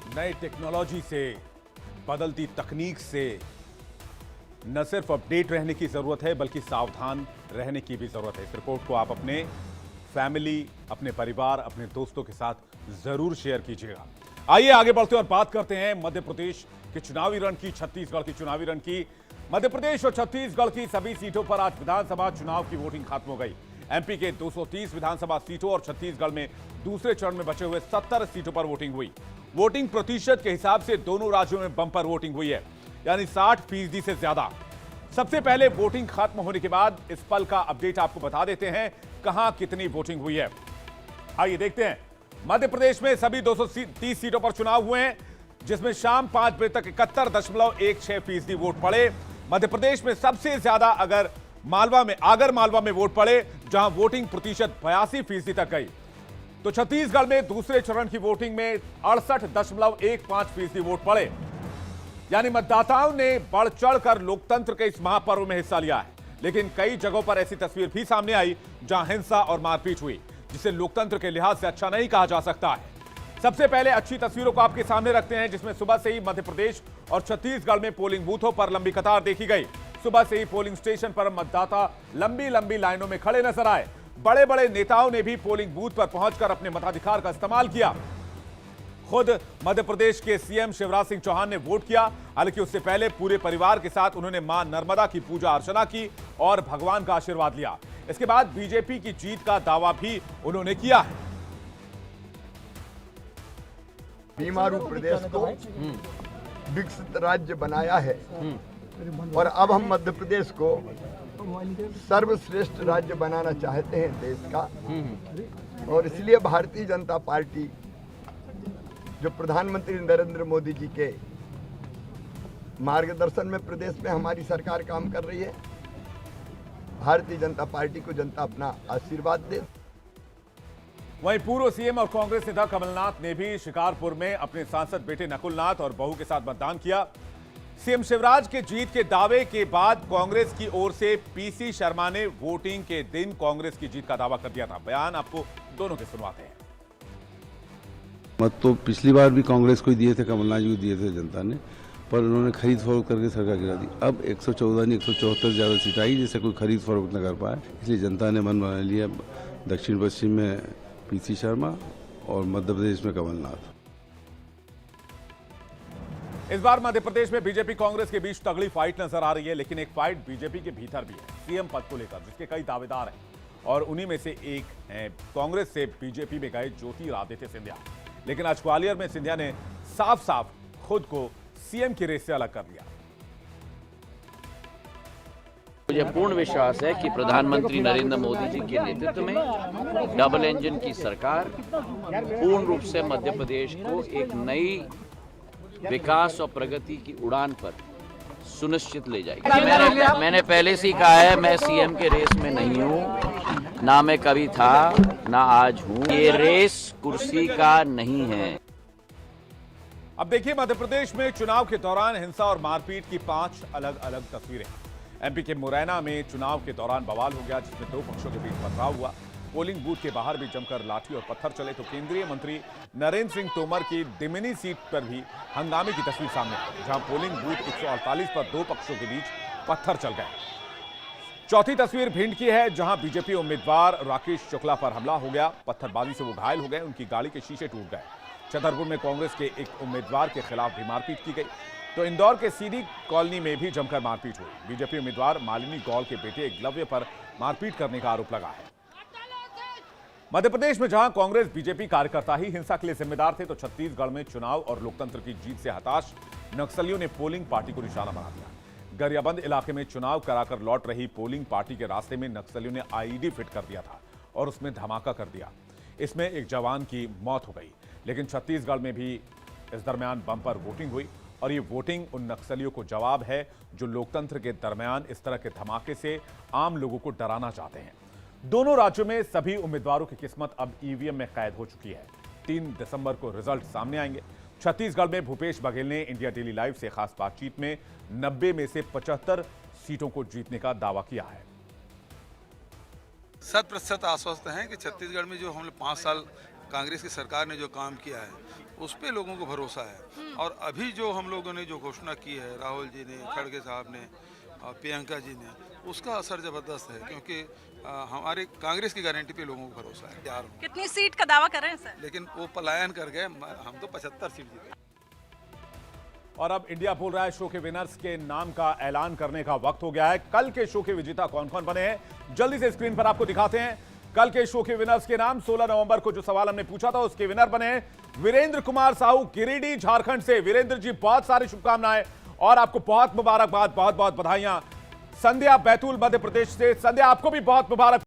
नई टेक्नोलॉजी से, बदलती तकनीक से न सिर्फ अपडेट रहने की जरूरत है बल्कि सावधान रहने की भी जरूरत है। इस रिपोर्ट को आप अपने फैमिली, अपने परिवार, अपने दोस्तों के साथ जरूर शेयर कीजिएगा। आइए आगे बढ़ते हैं और बात करते हैं मध्य प्रदेश के चुनावी रण की, छत्तीसगढ़ की चुनावी रण की। मध्य प्रदेश और छत्तीसगढ़ की सभी सीटों पर आज विधानसभा चुनाव की वोटिंग खत्म हो गई। एमपी के 230 विधानसभा सीटों और छत्तीसगढ़ में दूसरे चरण में बचे हुए 70 सीटों पर वोटिंग हुई। वोटिंग प्रतिशत के हिसाब से दोनों राज्यों में बंपर वोटिंग हुई है, यानी 60% से ज्यादा। सबसे पहले वोटिंग खत्म होने के बाद इस पल का अपडेट आपको बता देते हैं कहां कितनी वोटिंग हुई है। आइए देखते हैं। मध्य प्रदेश में सभी 230 सीटों पर चुनाव हुए हैं, जिसमें शाम 5 बजे तक 71.16% वोट पड़े। मध्य प्रदेश में सबसे ज्यादा आगर मालवा में वोट पड़े, जहां वोटिंग प्रतिशत 82% तक गई। तो छत्तीसगढ़ में दूसरे चरण की वोटिंग में 68.15% वोट पड़े, यानी मतदाताओं ने बढ़ चढ़कर लोकतंत्र के इस महापर्व में हिस्सा लिया है। लेकिन कई जगहों पर ऐसी तस्वीर भी सामने आई जहां हिंसा और मारपीट हुई, जिसे लोकतंत्र के लिहाज से अच्छा नहीं कहा जा सकता है। सबसे पहले अच्छी तस्वीरों को आपके सामने रखते हैं, जिसमें सुबह से ही मध्य प्रदेश और छत्तीसगढ़ में पोलिंग बूथों पर लंबी कतार देखी गई। सुबह से ही पोलिंग स्टेशन पर मतदाता लंबी लंबी लाइनों में खड़े नजर आए। बड़े बड़े नेताओं ने भी पोलिंग बूथ पर पहुंचकर अपने मताधिकार का इस्तेमाल किया। खुद मध्य प्रदेश के सीएम शिवराज सिंह चौहान ने वोट किया। हालांकि उससे पहले पूरे परिवार के साथ उन्होंने मां नर्मदा की पूजा अर्चना की और भगवान का आशीर्वाद लिया। इसके बाद बीजेपी की जीत का दावा भी उन्होंने किया है। बीमारू प्रदेश को विकसित राज्य बनाया है और अब हम मध्य प्रदेश को सर्वश्रेष्ठ राज्य बनाना चाहते हैं देश का। और इसलिए भारतीय जनता पार्टी, जो प्रधानमंत्री नरेंद्र मोदी जी के मार्गदर्शन में प्रदेश में हमारी सरकार काम कर रही है, भारतीय जनता पार्टी को जनता अपना आशीर्वाद दे। वहीं पूर्व सीएम और कांग्रेस नेता कमलनाथ ने भी शिकारपुर में अपने सांसद बेटे नकुलनाथ और बहू के साथ मतदान किया। सीएम शिवराज के जीत के दावे के बाद कांग्रेस की ओर से पीसी शर्मा ने वोटिंग के दिन कांग्रेस की जीत का दावा कर दिया था। बयान आपको दोनों के सुनवाते हैं। मत तो पिछली बार भी कांग्रेस को ही दिए थे, कमलनाथ जी को दिए थे जनता ने, पर उन्होंने खरीद फरोख्त करके सरकार गिरा दी। अब 114 नहीं 174 ज्यादा सीट आई, जिससे कोई खरीद फरोख्त न कर पाए, इसलिए जनता ने मन बना लिया। दक्षिण पश्चिम में पीसी शर्मा और मध्य प्रदेश में कमलनाथ। इस बार मध्य प्रदेश में बीजेपी कांग्रेस के बीच तगड़ी फाइट नजर आ रही है, लेकिन एक फाइट बीजेपी के भीतर भी है, सीएम पद को लेकर, जिसके कई दावेदार हैं और उन्हीं में से एक हैं कांग्रेस से बीजेपी में गए ज्योतिरादित्य सिंधिया। लेकिन आज ग्वालियर में सिंधिया ने साफ साफ खुद को सीएम की रेस से अलग कर लिया। मुझे पूर्ण विश्वास है कि प्रधानमंत्री नरेंद्र मोदी जी के नेतृत्व में डबल इंजन की सरकार पूर्ण रूप से मध्य प्रदेश को एक नई विकास और प्रगति की उड़ान पर सुनिश्चित ले जाएगी। मैंने पहले से ही कहा है, मैं सीएम के रेस में नहीं हूं, ना मैं कभी था ना आज हूं। ये रेस कुर्सी का नहीं है। अब देखिए, मध्य प्रदेश में चुनाव के दौरान हिंसा और मारपीट की 5 अलग अलग तस्वीरें। एमपी के मुरैना में चुनाव के दौरान बवाल हो गया, जिसमें 2 पक्षों के बीच पथराव हुआ। पोलिंग बूथ के बाहर भी जमकर लाठी और पत्थर चले। तो केंद्रीय मंत्री नरेंद्र सिंह तोमर की डिमनी सीट पर भी हंगामे की तस्वीर सामने आई, जहां पोलिंग बूथ 148 पर 2 पक्षों के बीच पत्थर चल गए। चौथी तस्वीर भिंड की है, जहां बीजेपी उम्मीदवार राकेश शुक्ला पर हमला हो गया। पत्थरबाजी से वो घायल हो गए, उनकी गाड़ी के शीशे टूट गए। छतरपुर में कांग्रेस के एक उम्मीदवार के खिलाफ भी मारपीट की गई। तो इंदौर के सीधी कॉलोनी में भी जमकर मारपीट हुई। बीजेपी उम्मीदवार मालिनी गौल के बेटे एकलव्य पर मारपीट करने का आरोप लगा है। मध्य प्रदेश में जहां कांग्रेस बीजेपी कार्यकर्ता ही हिंसा के लिए जिम्मेदार थे, तो छत्तीसगढ़ में चुनाव और लोकतंत्र की जीत से हताश नक्सलियों ने पोलिंग पार्टी को निशाना बना दिया। गरियाबंद इलाके में चुनाव कराकर लौट रही पोलिंग पार्टी के रास्ते में नक्सलियों ने आईईडी फिट कर दिया था और उसमें धमाका कर दिया। इसमें एक जवान की मौत हो गई। लेकिन छत्तीसगढ़ में भी इस दरमियान बम्पर वोटिंग हुई और ये वोटिंग उन नक्सलियों को जवाब है जो लोकतंत्र के दरमियान इस तरह के धमाके से आम लोगों को डराना चाहते हैं। दोनों राज्यों में सभी उम्मीदवारों की किस्मत अब ईवीएम में कैद हो चुकी है। 3 दिसंबर को रिजल्ट सामने आएंगे। छत्तीसगढ़ में भूपेश बघेल ने इंडिया डेली लाइव से खास बातचीत में 90 में से 75 सीटों को जीतने का दावा किया है। 100% आश्वस्त हैं कि छत्तीसगढ़ में जो हम लोग 5 साल कांग्रेस की सरकार ने जो काम किया है उस पे लोगों को भरोसा है। और अभी जो हम लोगों ने जो घोषणा की है, राहुल जी ने, खड़गे साहब ने और प्रियंका जी ने, उसका असर ज़बरदस्त है, क्योंकि हमारे कांग्रेस की गारंटी पे लोगों को भरोसा है। यार कितनी सीट का दावा कर रहे हैं सर? लेकिन वो पलायन कर गए, हम तो 75 सीट जीते। और अब इंडिया बोल रहा है शो के विनर्स के नाम का ऐलान करने का वक्त हो गया है। कल के शो के विजेता कौन कौन बने हैं जल्दी से स्क्रीन पर आपको दिखाते हैं। कल के शो के विनर्स के नाम 16 नवंबर को जो सवाल हमने पूछा था उसके विनर बने वीरेंद्र कुमार साहू, गिरिडीह, झारखंड से। वीरेंद्र जी बहुत सारी शुभकामनाएं और आपको बहुत मुबारकबाद, बहुत बहुत बधाइयां। संध्या बैतूल, मध्य प्रदेश से। संध्या आपको भी बहुत मुबारक।